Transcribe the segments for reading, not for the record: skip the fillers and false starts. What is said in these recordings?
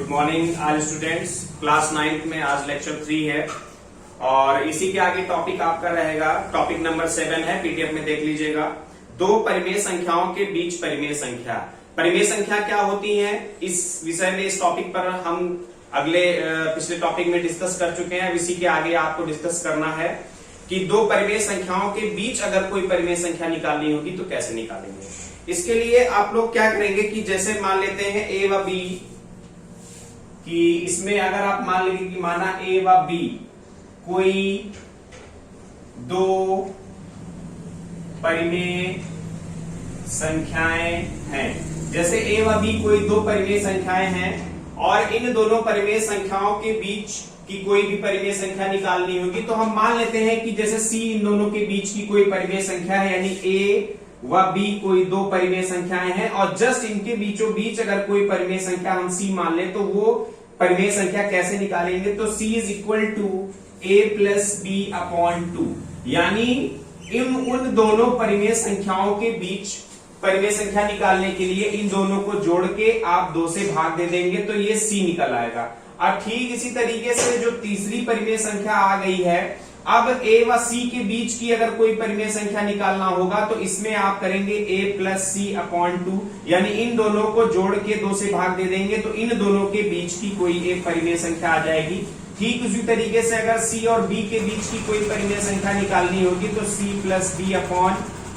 Good morning all students. Class 9th में आज lecture 3 है और इसी के आगे टॉपिक आपका रहेगा। टॉपिक नंबर 7 है, पीडीएफ में देख लीजिएगा। दो परिमेय संख्याओं के बीच परिमेय संख्या। परिमेय संख्या क्या होती है, इस विषय में इस टॉपिक पर हम पिछले टॉपिक में डिस्कस कर चुके हैं। इसी के आगे आपको डिस्कस करना है कि दो परिमेय संख्याओं के बीच अगर कोई परिमेय संख्या निकालनी होगी तो कैसे निकालेंगे। इसके लिए आप लोग क्या करेंगे कि जैसे मान लेते हैं ए व बी, कि इसमें अगर आप मान लेंगे कि माना ए व बी कोई दो परिमेय संख्याएं हैं। जैसे ए व बी कोई दो परिमेय संख्याएं हैं और इन दोनों परिमेय संख्याओं के बीच की कोई भी परिमेय संख्या निकालनी होगी तो हम मान लेते हैं कि जैसे सी इन दोनों के बीच की कोई परिमेय संख्या है, यानी ए व बी कोई दो परिमेय संख्याएं हैं और जस्ट इनके बीचों बीच अगर कोई परिमेय संख्या हम सी मान ले तो वो परिमेय संख्या कैसे निकालेंगे। तो c is equal to a plus b upon 2, यानी उन दोनों परिमेय संख्याओं के बीच परिमेय संख्या निकालने के लिए इन दोनों को जोड़ के आप 2 से भाग दे देंगे तो ये c निकल आएगा। अब ठीक इसी तरीके से जो तीसरी परिमेय संख्या आ गई है, अब a व c के बीच की अगर कोई परिमेय संख्या निकालना होगा तो इसमें आप करेंगे a प्लस सी अपॉन 2, यानी इन दोनों को जोड़ के 2 से भाग दे देंगे तो इन दोनों के बीच की कोई एक परिमेय संख्या आ जाएगी। ठीक उसी तरीके से अगर c और b के बीच की कोई परिमेय संख्या निकालनी होगी तो c प्लस b अपॉन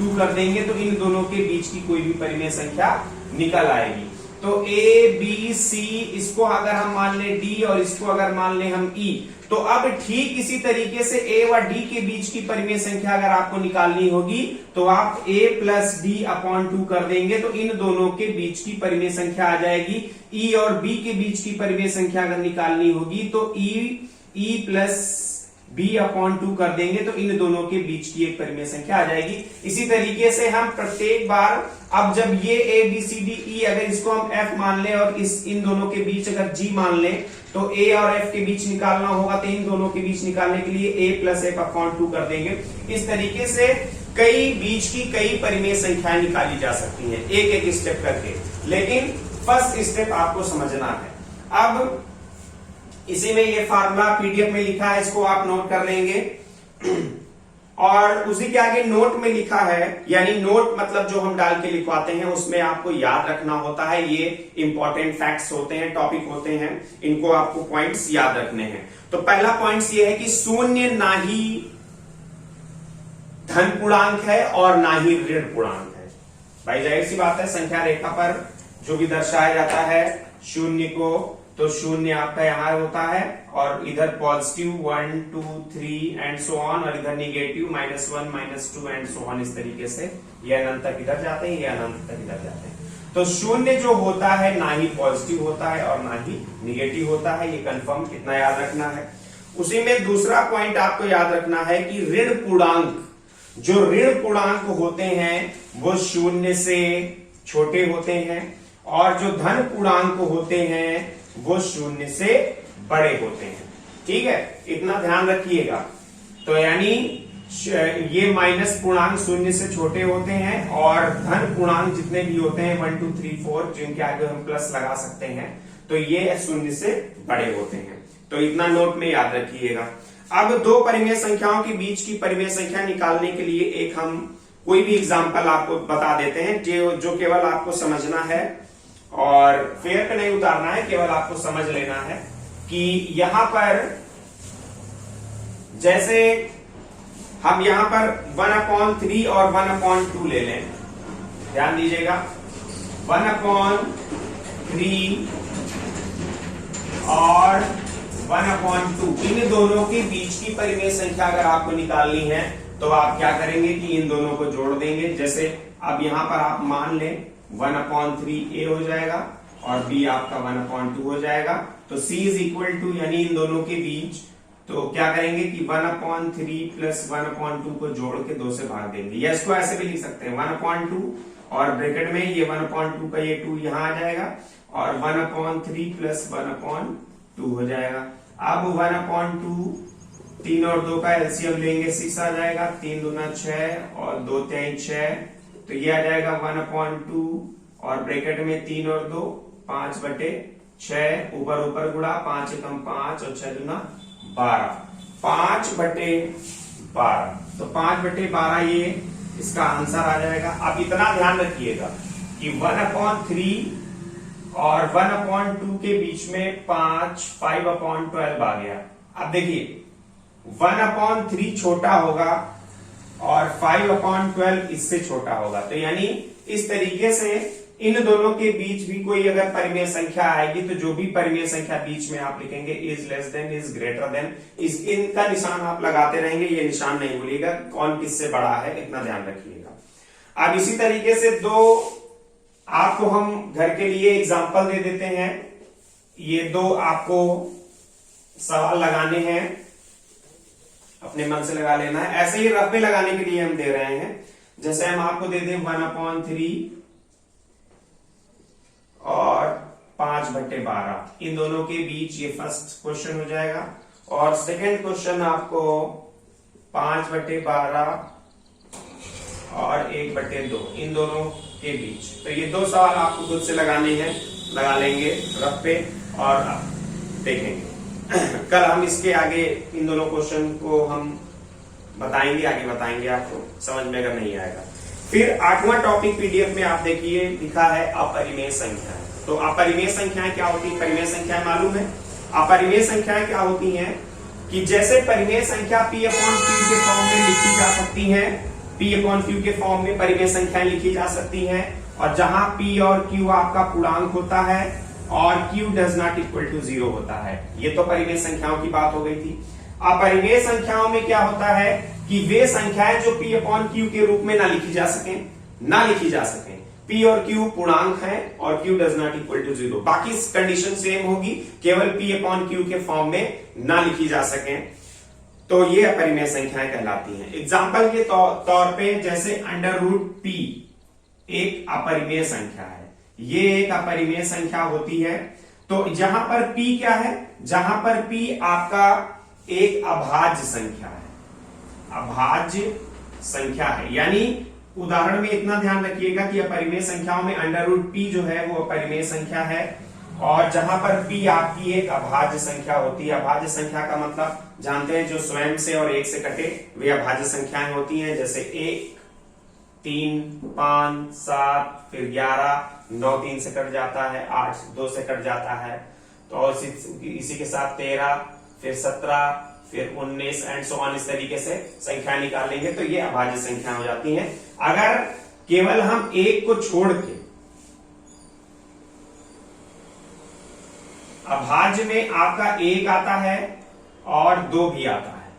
2 कर देंगे तो इन दोनों के बीच की कोई भी परिमेय संख्या निकल आएगी। तो a b c, इसको अगर हम मान ले d और इसको अगर मान ले हम e, तो अब ठीक इसी तरीके से a व d के बीच की परिमेय संख्या अगर आपको निकालनी होगी तो आप a प्लस d अपॉन 2 कर देंगे तो इन दोनों के बीच की परिमेय संख्या आ जाएगी। e और b के बीच की परिमेय संख्या अगर निकालनी होगी तो e प्लस b अपॉन 2 कर देंगे तो इन दोनों के बीच की एक परिमेय संख्या आ जाएगी। इसी तरीके से हम प्रत्येक बार अब जब ये a b c d e अगर इसको हम f मान लें और इन दोनों के बीच अगर g मान लें तो a और f के बीच निकालना होगा तो इन दोनों के बीच निकालने के लिए a प्लस f अपॉन 2 कर देंगे। इस तरीके से कई बीच की कई परिमेय संख्याएं निकाली जा सकती हैं एक एक स्टेप करके, लेकिन फर्स्ट स्टेप आपको समझना है। अब इसी में ये फार्मूला पीडीएफ में लिखा है, इसको आप नोट कर लेंगे और उसी के आगे नोट में लिखा है, यानी नोट मतलब जो हम डाल के लिखवाते हैं उसमें आपको याद रखना होता है। ये इंपॉर्टेंट फैक्ट्स होते हैं, टॉपिक होते हैं, इनको आपको पॉइंट्स याद रखने हैं। तो पहला पॉइंट्स ये है कि शून्य ना ही धन पूर्णांक है और ना ही ऋण पूर्णांक है। भाई जाहिर सी बात है, संख्या रेखा पर जो भी दर्शाया जाता है शून्य को, तो शून्य आपका यहां होता है और इधर पॉजिटिव 1 2 3 एंड सो ऑन, और इधर निगेटिव -1 -2 एंड सो ऑन। इस तरीके से ये अनंत तक इधर जाते हैं, ये अनंत तक इधर जाते हैं। तो शून्य जो होता है ना ही पॉजिटिव होता है और ना ही निगेटिव होता है, ये कंफर्म कितना याद रखना है। उसी में दूसरा पॉइंट आपको याद रखना है कि ऋण पूर्णांक, जो ऋण पूर्णांक होते हैं वो शून्य से छोटे होते हैं और जो धन पूर्णांक होते हैं वो शून्य से बड़े होते हैं। ठीक है, इतना ध्यान रखिएगा। तो यानी ये माइनस पूर्णांक शून्य से छोटे होते हैं और धन पूर्णांक जितने भी होते हैं 1 2 3 4, जिनके आगे हम प्लस लगा सकते हैं, तो ये शून्य से बड़े होते हैं। तो इतना नोट में याद रखिएगा। अब दो परिमेय संख्याओं के बीच की परिमेय संख्या निकालने के लिए एक हम कोई भी एग्जाम्पल आपको बता देते हैं जो केवल आपको समझना है और फेयर पे नहीं उतारना है, केवल आपको समझ लेना है कि यहां पर जैसे हम यहां पर 1/3 और 1/2 ले लें। ध्यान दीजिएगा, 1/3 और 1/2, इन दोनों के बीच की परिमेय संख्या अगर आपको निकालनी है तो आप क्या करेंगे कि इन दोनों को जोड़ देंगे। जैसे अब यहां पर आप मान लें 1/3 a हो जाएगा और b आपका 1/2 हो जाएगा। तो c इज इक्वल टू, यानी इन दोनों के बीच, तो क्या करेंगे कि 1/3 प्लस 1/2 को जोड़ के 2 से भाग देंगे, या इसको ऐसे भी लिख सकते हैं 1/2 और ब्रैकेट में ये 1/2 का ये 2 यहां आ जाएगा और 1/3 प्लस 1/2 हो जाएगा। अब 1/2, 3 और 2 का एलसीएम लेंगे 6 आ जाएगा, 3 दूना 6 और 2 3 6, तो ये आ जाएगा 1/2 और ब्रैकेट में 3 और 2 5/2 6 ऊपर ऊपर गुणा 5 एकम 5 और 6 दूना 12, 5/12। तो 5/12 ये इसका आंसर आ जाएगा। अब इतना ध्यान रखिएगा कि 1/3 और 1/2 के बीच में 5/12 आ गया। अब देखिए 1/3 छोटा होगा और 5/12 इससे छोटा होगा, तो यानी इस तरीके से इन दोनों के बीच भी कोई अगर परिमेय संख्या आएगी तो जो भी परिमेय संख्या बीच में आप लिखेंगे is less than, is greater than, इनका निशान आप लगाते रहेंगे, ये निशान नहीं भूलिएगा कौन किससे बड़ा है, इतना ध्यान रखिएगा। अब इसी तरीके से दो आपको हम घर के लिए एग्जांपल दे देते हैं। ये दो आपको सवाल लगाने हैं, अपने मन से लगा लेना है, ऐसे ही रफ में लगाने के लिए हम दे रहे हैं। जैसे हम आपको दे दें 1/3 और 5/12, इन दोनों के बीच ये फर्स्ट क्वेश्चन हो जाएगा। और सेकंड क्वेश्चन आपको 5/12 और 1/2, इन दोनों के बीच। तो ये दो सवाल आपको खुद से लगाने हैं, लगा लेंगे रफ पे और देखेंगे। कल हम इसके आगे इन दोनों क्वेश्चन को हम बताएंगे, आगे बताएंगे आपको समझ में अगर नहीं आएगा। फिर 8वां टॉपिक पीडीएफ में आप देखिए लिखा है अपरिमेय संख्याएं। तो अपरिमेय संख्याएं क्या होती है? परिमेय संख्याएं मालूम है। अपरिमेय संख्याएं क्या होती हैं कि जैसे परिमेय संख्या P/Q के फॉर्म में लिखी जा सकती है, P/Q के फॉर्म में परिमेय संख्याएं लिखी जा सकती हैं, और जहां P और Q आपका पूर्णांक होता है और Q does not equal to 0 होता है। ये तो परिमेय संख्याओं की बात हो गई थी। अपरिमेय संख्याओं में क्या होता है कि वे संख्याएं जो P/Q के रूप में ना लिखी जा सकें, P और Q पूर्णांक है और Q does not equal to 0। बाकी कंडीशन सेम होगी, केवल P/Q के फॉर्म में ना लिखी जा सके, तो ये अपरिमेय संख्याएं कहलाती हैं। एग्जाम्पल के तौर पे जैसे √P एक अपरिमेय संख्या है, ये एक अपरिमेय संख्या होती है। तो जहां पर P क्या है? जहां पर P आपका एक अभाज्य संख्या है, अभाज्य संख्या है। यानी उदाहरण में इतना ध्यान रखिएगा कि अपरिमेय संख्याओं में √P जो है वो अपरिमेय संख्या है, और जहां पर P आपकी एक अभाज्य संख्या होती है। अभाज्य संख्या का मतलब जानते हैं, जो स्वयं से और 1 से कटे वे अभाज्य संख्याएं होती हैं। जैसे 1, 3, 5, 7, फिर 11, 9 3 से कट जाता है, 8 2 से कट जाता है, तो इसी के साथ 13, फिर 17, फिर 19 एंड सो ऑन, इस तरीके से संख्या निकालेंगे तो ये अभाज्य संख्या हो जाती हैं। अगर केवल हम 1 को छोड़ के अभाज्य में आपका 1 आता है और 2 भी आता है,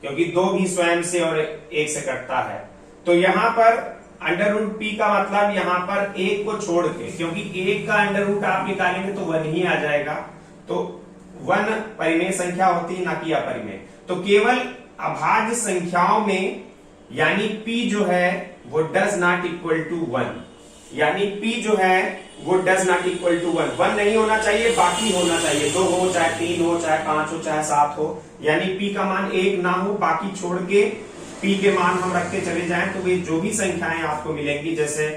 क्योंकि 2 भी स्वयं से और 1 से कटता है, तो यहां पर √P का मतलब यहां पर 1 को छोड़ के, क्योंकि 1 का √ आप निकालेंगे तो 1 ही आ जाएगा, तो 1 परिमेय संख्या होती है, ना कि अपरिमेय। तो केवल अभाज्य संख्याओं में यानी P जो है वो डज नॉट इक्वल टू 1, यानी P जो है वो डज नॉट इक्वल टू 1 नहीं होना चाहिए, बाकी होना चाहिए। 2 हो, चाहे 3 हो, चाहे 5 हो, चाहे 7 हो, यानी P का मान 1 ना हो, बाकी छोड़ के P के मान हम रखते चले जाएं, तो वे जो भी संख्याएं आपको मिलेंगी, जैसे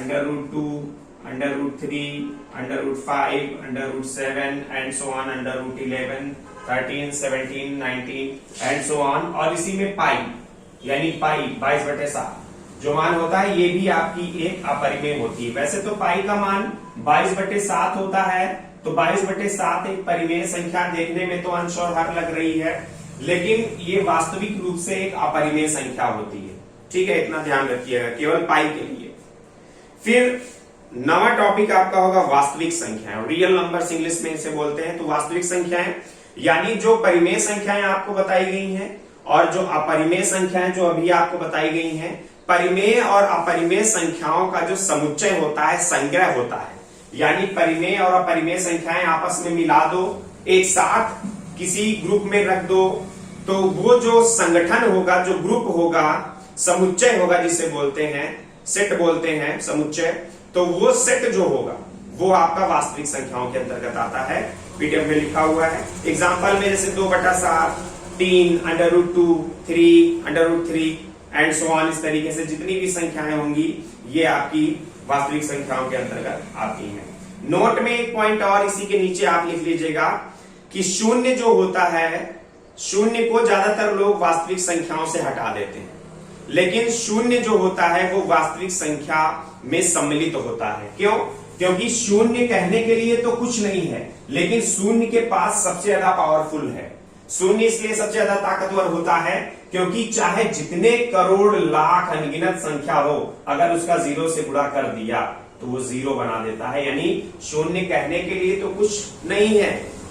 √2, √3, √5, √7 and so on, √11, 13, 17, 19 and so on, और इसी में पाई यानी पाई 22/7 जो मान होता है, ये भी आपकी एक अपरिमेय होती है। वैसे तो पाई का मान 22/7 होता है, तो 22/7 एक परिमेय संख्या देखने में तो अंश और हर लग रही है, लेकिन ये वास्तविक रूप से एक अपरिमेय संख्या होती है। ठीक है, इतना ध्यान रखिएगा केवल पाई के लिए। फिर 9वां टॉपिक आपका होगा वास्तविक संख्याएं, रियल नंबर्स इंग्लिश में इसे बोलते हैं। तो वास्तविक संख्याएं यानी जो परिमेय संख्याएं आपको बताई गई हैं और जो अपरिमेय संख्याएं जो अभी आपको बताई गई हैं, परिमेय और अपरिमेय संख्याओं का जो समुच्चय होता है, संग्रह होता है, यानी परिमेय और अपरिमेय संख्याएं आपस में मिला दो, एक साथ किसी ग्रुप में रख दो, तो वो जो संगठन होगा, जो ग्रुप होगा, समुच्चय होगा, जिसे बोलते हैं सेट बोलते हैं समुच्चय, तो वो सेट जो होगा वो आपका वास्तविक संख्याओं के अंतर्गत आता है। पीडीएफ में लिखा हुआ है। एग्जाम्पल में जैसे 2/7, 3, √2, 3, √3 एंड सो ऑन, इस तरीके से जितनी भी संख्याएं होंगी ये आपकी वास्तविक संख्याओं के अंतर्गत आती हैं। नोट में एक पॉइंट और इसी के नीचे आप लिख लीजिएगा कि शून्य जो होता है, शून्य को ज्यादातर लोग वास्तविक संख्याओं से हटा देते हैं, लेकिन शून्य जो होता है वो वास्तविक संख्या में सम्मिलित होता है। क्यों? क्योंकि शून्य कहने के लिए तो कुछ नहीं है, लेकिन शून्य के पास सबसे ज्यादा पावरफुल है। शून्य इसलिए सबसे ज्यादा ताकतवर होता है क्योंकि चाहे जितने करोड़ लाख अनगिनत संख्या हो, अगर उसका जीरो से गुणा कर दिया तो वो जीरो बना देता है। यानी शून्य कहने के लिए तो कुछ नहीं है,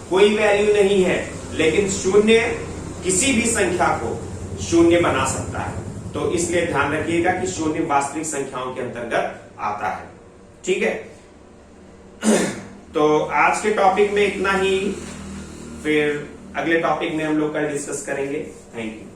कोई वैल्यू नहीं है, लेकिन शून्य किसी भी संख्या को शून्य बना सकता है। तो इसलिए ध्यान रखिएगा कि शून्य वास्तविक संख्याओं के अंतर्गत आता है। ठीक है, तो आज के टॉपिक में इतना ही, फिर अगले टॉपिक में हम लोग कल डिस्कस करेंगे। Thank you.